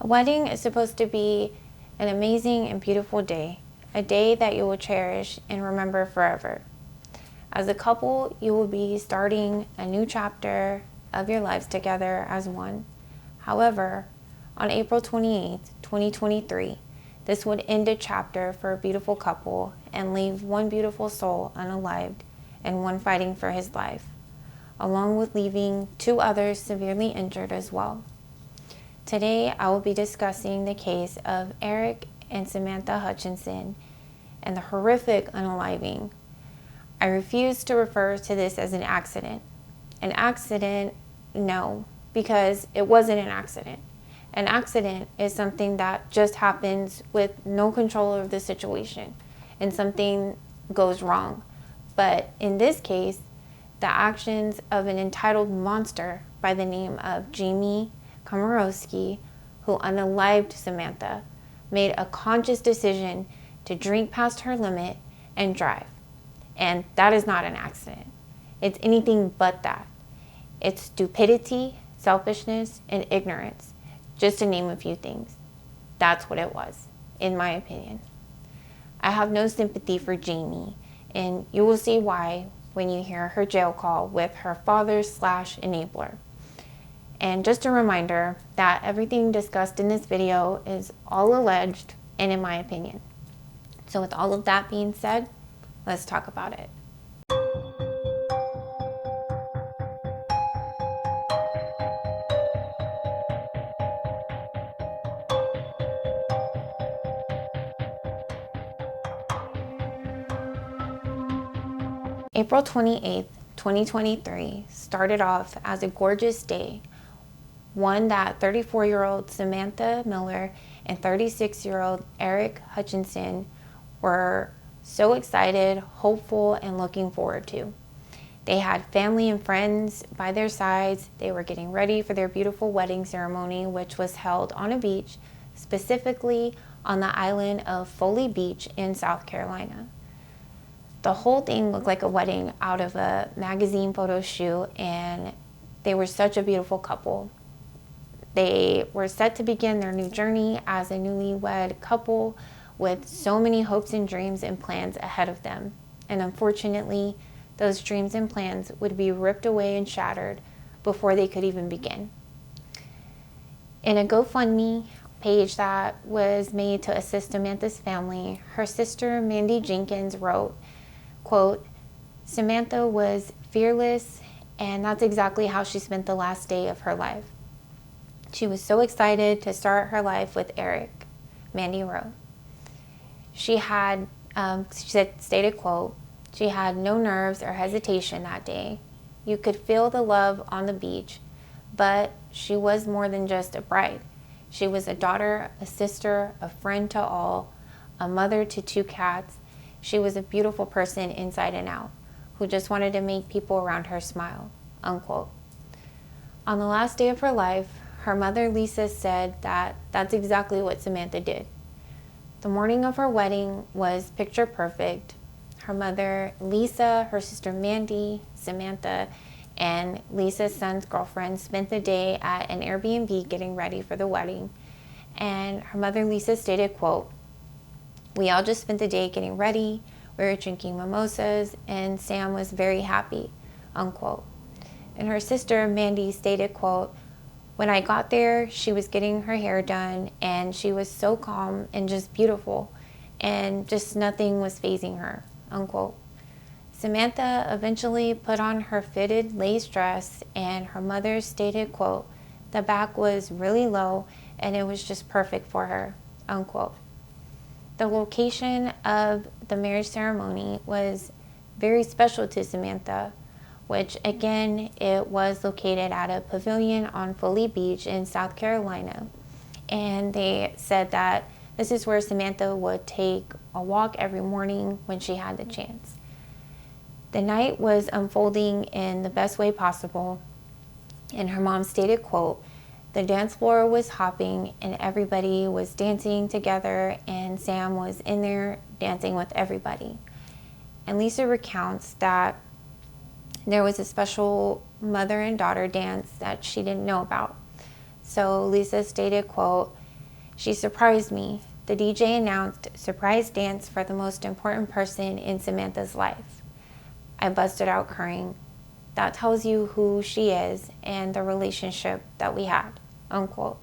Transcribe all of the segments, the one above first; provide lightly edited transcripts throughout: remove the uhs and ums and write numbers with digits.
A wedding is supposed to be an amazing and beautiful day, a day that you will cherish and remember forever. As a couple, you will be starting a new chapter of your lives together as one. However, on April 28th, 2023, this would end a chapter for a beautiful couple and leave one beautiful soul unalived and one fighting for his life, along with leaving two others severely injured as well. Today, I will be discussing the case of Aric and Samantha Hutchinson and the horrific unaliving. I refuse to refer to this as an accident. An accident, no, because it wasn't an accident. An accident is something that just happens with no control of the situation and something goes wrong. But in this case, the actions of an entitled monster by the name of Jaime Komoroski, who unalived Samantha, made a conscious decision to drink past her limit and drive. And that is not an accident. It's anything but that. It's stupidity, selfishness, and ignorance, just to name a few things. That's what it was, in my opinion. I have no sympathy for Jaime, and you will see why when you hear her jail call with her father/enabler. And just a reminder that everything discussed in this video is all alleged and in my opinion. So with all of that being said, let's talk about it. April 28th, 2023 started off as a gorgeous day, one that 34-year-old Samantha Miller and 36-year-old Aric Hutchinson were so excited, hopeful, and looking forward to. They had family and friends by their sides. They were getting ready for their beautiful wedding ceremony, which was held on a beach, specifically on the island of Foley Beach in South Carolina. The whole thing looked like a wedding out of a magazine photo shoot, and they were such a beautiful couple. They were set to begin their new journey as a newlywed couple with so many hopes and dreams and plans ahead of them. And unfortunately, those dreams and plans would be ripped away and shattered before they could even begin. In a GoFundMe page that was made to assist Samantha's family, her sister Mandy Jenkins wrote, quote, "Samantha was fearless, and that's exactly how she spent the last day of her life. She was so excited to start her life with Aric," Mandy wrote. She stated, quote, "She had no nerves or hesitation that day. You could feel the love on the beach, but she was more than just a bride. She was a daughter, a sister, a friend to all, a mother to two cats. She was a beautiful person inside and out, who just wanted to make people around her smile," unquote. On the last day of her life, her mother Lisa said that that's exactly what Samantha did. The morning of her wedding was picture perfect. Her mother Lisa, her sister Mandy, Samantha, and Lisa's son's girlfriend spent the day at an Airbnb getting ready for the wedding. And her mother Lisa stated, quote, "We all just spent the day getting ready. We were drinking mimosas, and Sam was very happy," unquote. And her sister Mandy stated, quote, "When I got there, she was getting her hair done, and she was so calm and just beautiful, and just nothing was fazing her," unquote. Samantha eventually put on her fitted lace dress, and her mother stated, quote, "The back was really low, and it was just perfect for her," unquote. The location of the marriage ceremony was very special to Samantha, which again, it was located at a pavilion on Foley Beach in South Carolina. And they said that this is where Samantha would take a walk every morning when she had the chance. The night was unfolding in the best way possible, and her mom stated, quote, "The dance floor was hopping and everybody was dancing together, and Sam was in there dancing with everybody." And Lisa recounts that there was a special mother and daughter dance that she didn't know about. So Lisa stated, quote, She surprised me. The DJ announced surprise dance for the most important person in Samantha's life. I busted out crying. That tells you who she is and the relationship that we had, unquote.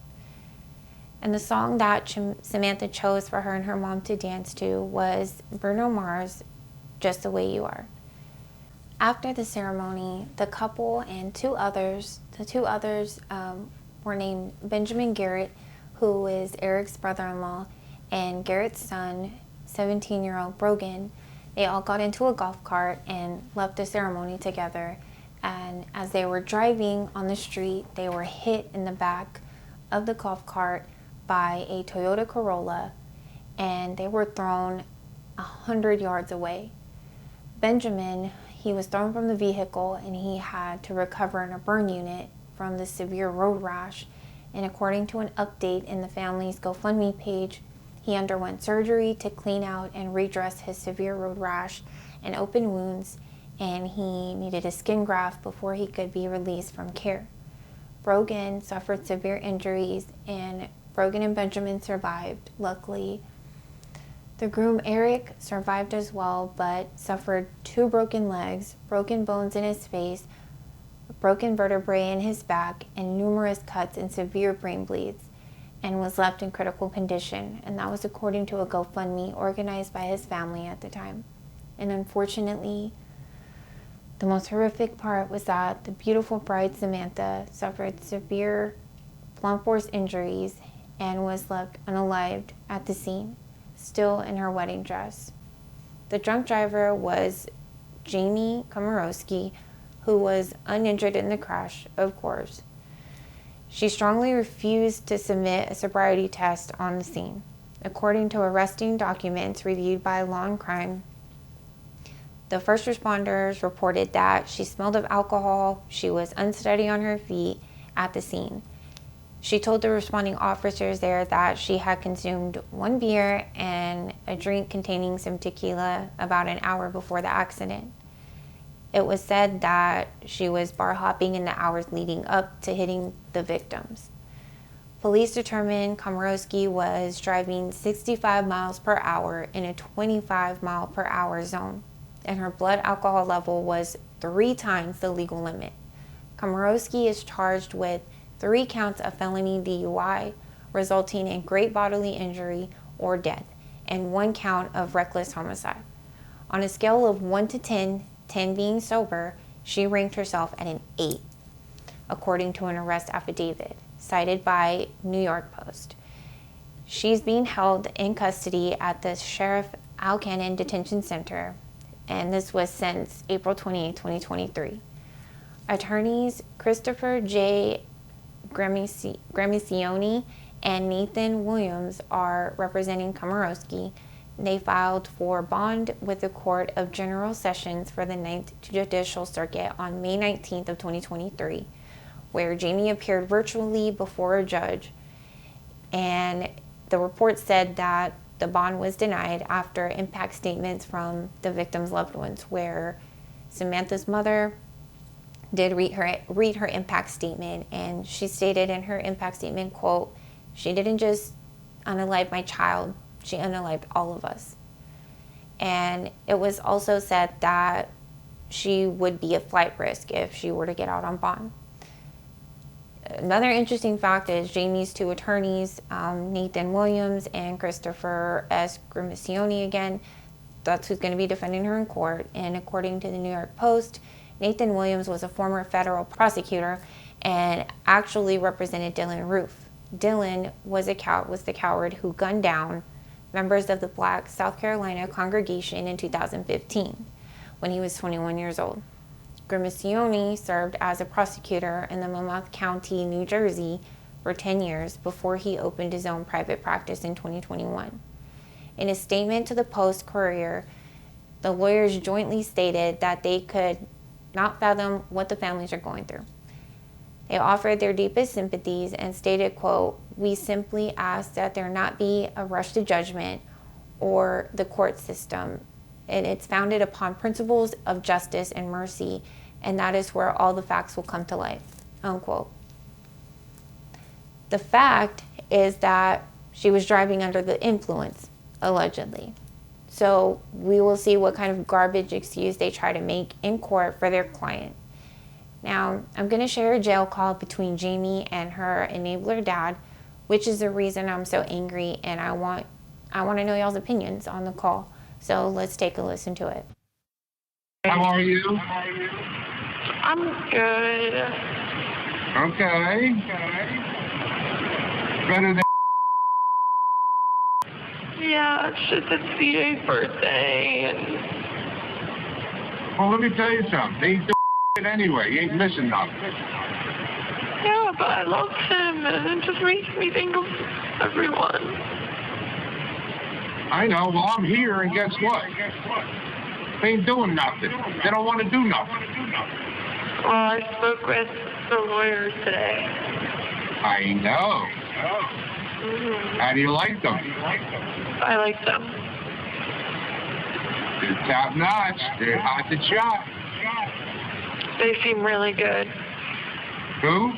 And the song that Samantha chose for her and her mom to dance to was Bruno Mars' Just the Way You Are. After the ceremony, the couple and two others were named Benjamin Garrett, who is Aric's brother-in-law, and Garrett's son, 17-year-old Brogan. They all got into a golf cart and left the ceremony together. And as they were driving on the street, they were hit in the back of the golf cart by a Toyota Corolla, and they were thrown 100 yards away. Benjamin, he was thrown from the vehicle, and he had to recover in a burn unit from the severe road rash. And according to an update in the family's GoFundMe page, he underwent surgery to clean out and redress his severe road rash and open wounds, and he needed a skin graft before he could be released from care. Brogan suffered severe injuries, and Brogan and Benjamin survived, luckily. The groom, Aric, survived as well, but suffered 2 broken legs, broken bones in his face, broken vertebrae in his back, and numerous cuts and severe brain bleeds, and was left in critical condition. And that was according to a GoFundMe organized by his family at the time. And unfortunately, the most horrific part was that the beautiful bride Samantha suffered severe blunt force injuries and was left unalived at the scene, still in her wedding dress. The drunk driver was Jaime Komoroski, who was uninjured in the crash, of course. She strongly refused to submit a sobriety test on the scene. According to arresting documents reviewed by Law and Crime, the first responders reported that she smelled of alcohol, she was unsteady on her feet at the scene. She told the responding officers there that she had consumed 1 beer and a drink containing some tequila about an hour before the accident. It was said that she was bar hopping in the hours leading up to hitting the victims. Police determined Komoroski was driving 65 miles per hour in a 25 mile per hour zone, and her blood alcohol level was 3 times the legal limit. Komoroski is charged with 3 counts of felony DUI, resulting in great bodily injury or death, and 1 count of reckless homicide. On a scale of 1 to 10, 10 being sober, she ranked herself at an 8, according to an arrest affidavit cited by New York Post. She's being held in custody at the Sheriff Al Cannon Detention Center, and this was since April 28, 2023. Attorneys Christopher J. Gramicioni and Nathan Williams are representing Komoroski. They filed for bond with the Court of General Sessions for the 9th Judicial Circuit on May 19th of 2023, where Jaime appeared virtually before a judge. And the report said that the bond was denied after impact statements from the victim's loved ones, where Samantha's mother did read her impact statement, and she stated in her impact statement, quote, "She didn't just unalive my child, she unalived all of us." And it was also said that she would be a flight risk if she were to get out on bond. Another interesting fact is Jaime's 2 attorneys, Nathan Williams and Christopher S. Gramicioni again, that's who's going to be defending her in court. And according to the New York Post, Nathan Williams was a former federal prosecutor and actually represented Dylan Roof. Dylan was the coward who gunned down members of the Black South Carolina congregation in 2015 when he was 21 years old. Gramicioni served as a prosecutor in the Monmouth County, New Jersey for 10 years before he opened his own private practice in 2021. In a statement to the Post-Courier, the lawyers jointly stated that they could not fathom what the families are going through. They offered their deepest sympathies and stated, quote, "We simply ask that there not be a rush to judgment or the court system, and it's founded upon principles of justice and mercy, and that is where all the facts will come to light," unquote. The fact is that she was driving under the influence, allegedly. So we will see what kind of garbage excuse they try to make in court for their client. Now, I'm going to share a jail call between Jaime and her enabler dad, which is the reason I'm so angry, and I want to know y'all's opinions on the call. So let's take a listen to it. How are you? I'm good. Okay. Better than... Yeah, it's just it's CJ's birthday, and Well, let me tell you something. He ain't doing anyway. He ain't missing nothing. yeah, but I love him, and it just makes me think of everyone. I know. Well, I'm here, and guess what? They ain't doing nothing. They don't want to do nothing. Well, I spoke with the lawyers today. I know. How do you like them? I like them. They're top notch. They're hot to chop. They seem really good. Who?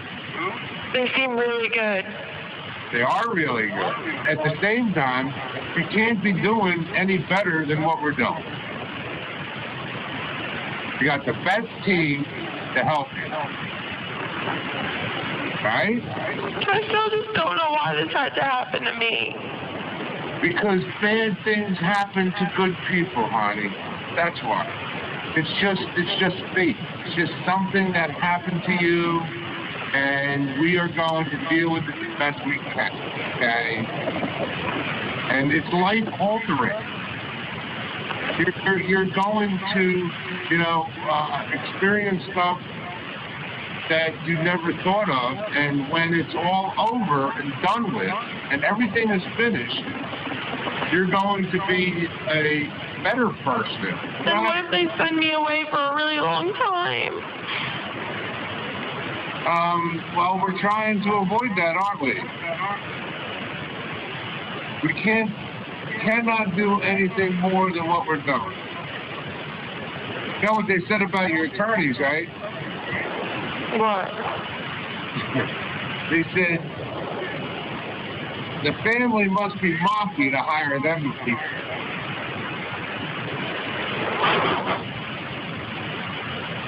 They seem really good. They are really good. At the same time, we can't be doing any better than what we're doing. We got the best team to help you. Right? I still just don't know why this had to happen to me. Because bad things happen to good people, honey. That's why. It's just fate. It's just something that happened to you, and we are going to deal with it the best we can. Okay? And it's life altering. You're going to, experience stuff that you never thought of, and when it's all over and done with, and everything is finished, you're going to be a better person. Then what if they send me away for a really long time? Well, we're trying to avoid that, aren't we? We cannot do anything more than what we're doing. You know what they said about your attorneys, right? What? They said the family must be mafia to hire them people.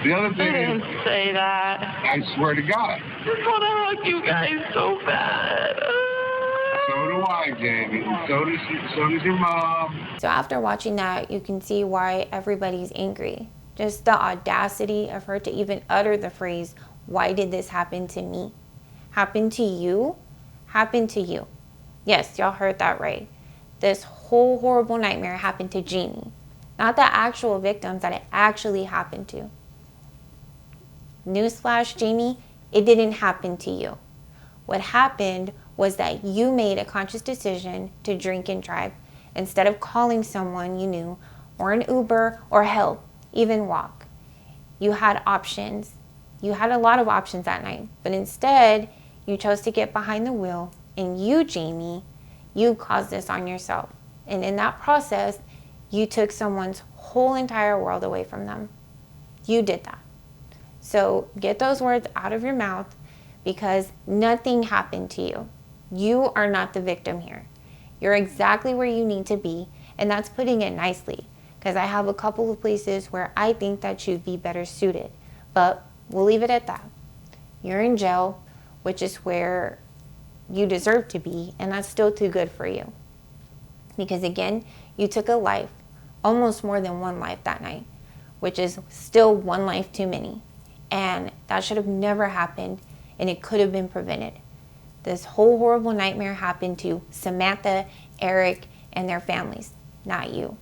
The other They thing didn't is, say that. I swear to God. I just want to hug you guys so bad. So do I, Jamie. So does your mom. So after watching that, you can see why everybody's angry. Just the audacity of her to even utter the phrase, "Why did this happen to me?" Happen to you? Happen to you. Yes, y'all heard that right. This whole horrible nightmare happened to Jaime, not the actual victims that it actually happened to. Newsflash, Jaime, it didn't happen to you. What happened was that you made a conscious decision to drink and drive instead of calling someone you knew, or an Uber, or hell, even walk. You had options. You had a lot of options that night, but instead you chose to get behind the wheel, and you, Jaime, you caused this on yourself. And in that process, you took someone's whole entire world away from them. You did that. So get those words out of your mouth, because nothing happened to you. You are not the victim here. You're exactly where you need to be, and that's putting it nicely, because I have a couple of places where I think that you'd be better suited, but we'll leave it at that. You're in jail, which is where you deserve to be, and that's still too good for you. Because again, you took a life, almost more than one life that night, which is still one life too many. And that should have never happened, and it could have been prevented. This whole horrible nightmare happened to Samantha, Aric, and their families, not you.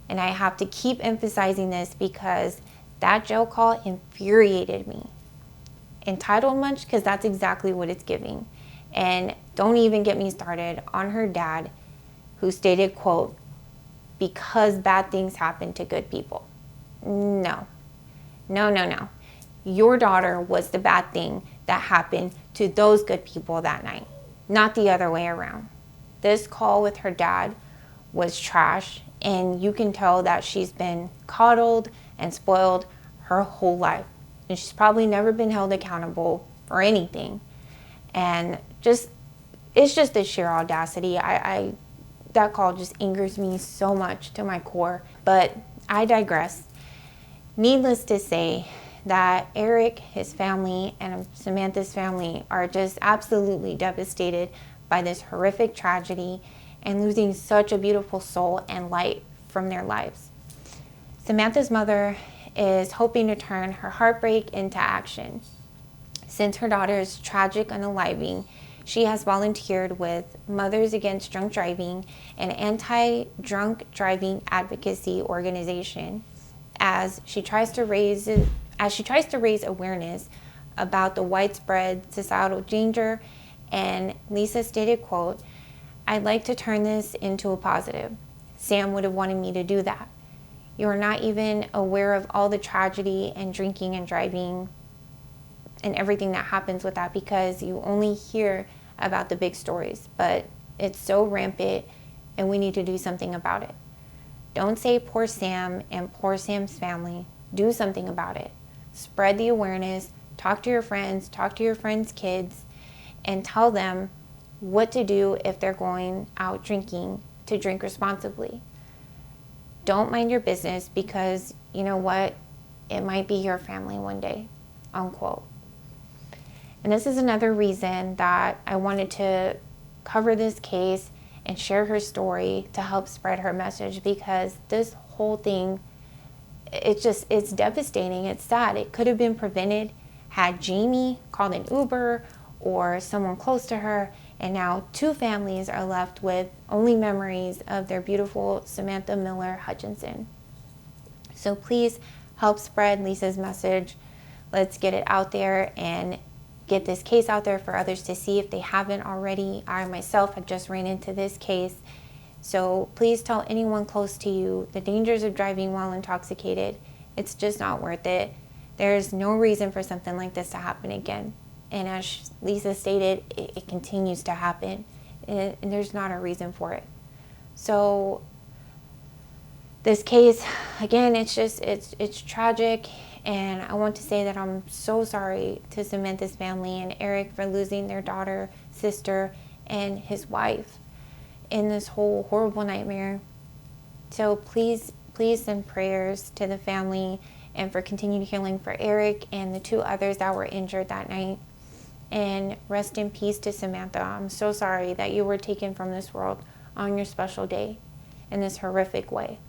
And I have to keep emphasizing this because that jail call infuriated me. Entitled much? Because that's exactly what it's giving. And don't even get me started on her dad, who stated, quote, "because bad things happen to good people." No. Your daughter was the bad thing that happened to those good people that night, not the other way around. This call with her dad was trash, and you can tell that she's been coddled and spoiled her whole life. And she's probably never been held accountable for anything. And just it's just the sheer audacity. That call just angers me so much to my core, but I digress. Needless to say that Aric, his family, and Samantha's family are just absolutely devastated by this horrific tragedy and losing such a beautiful soul and light from their lives. Samantha's mother is hoping to turn her heartbreak into action. Since her daughter's tragic unaliving, she has volunteered with Mothers Against Drunk Driving, an anti-drunk driving advocacy organization, as she tries to raise awareness about the widespread societal danger. And Lisa stated, quote, "I'd like to turn this into a positive. Sam would have wanted me to do that. You are not even aware of all the tragedy and drinking and driving and everything that happens with that, because you only hear about the big stories, but it's so rampant and we need to do something about it. Don't say poor Sam and poor Sam's family. Do something about it. Spread the awareness, talk to your friends' kids, and tell them what to do if they're going out drinking, to drink responsibly. Don't mind your business, because you know what? It might be your family one day," unquote. And this is another reason that I wanted to cover this case and share her story to help spread her message, because this whole thing, it's devastating. It's sad. It could have been prevented had Jaime called an Uber or someone close to her, and now two families are left with only memories of their beautiful Samantha Miller Hutchinson. So please help spread Lisa's message. Let's get it out there and get this case out there for others to see if they haven't already. I myself had just ran into this case. So please tell anyone close to you the dangers of driving while intoxicated. It's just not worth it. There's no reason for something like this to happen again. And as Lisa stated, it continues to happen, and there's not a reason for it. So this case, again, it's tragic. And I want to say that I'm so sorry to Samantha's family and Aric for losing their daughter, sister, and his wife in this whole horrible nightmare. So please send prayers to the family and for continued healing for Aric and the two others that were injured that night. And rest in peace to Samantha. I'm so sorry that you were taken from this world on your special day in this horrific way.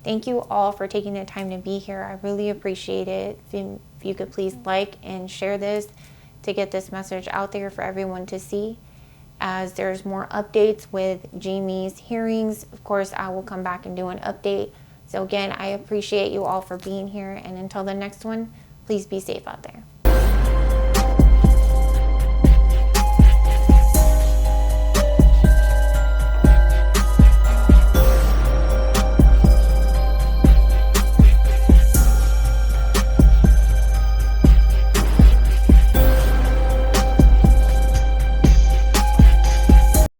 Thank you all for taking the time to be here. I really appreciate it. If you could please like and share this to get this message out there for everyone to see. As there's more updates with Jaime's hearings, of course, I will come back and do an update. So again, I appreciate you all for being here. And until the next one, please be safe out there.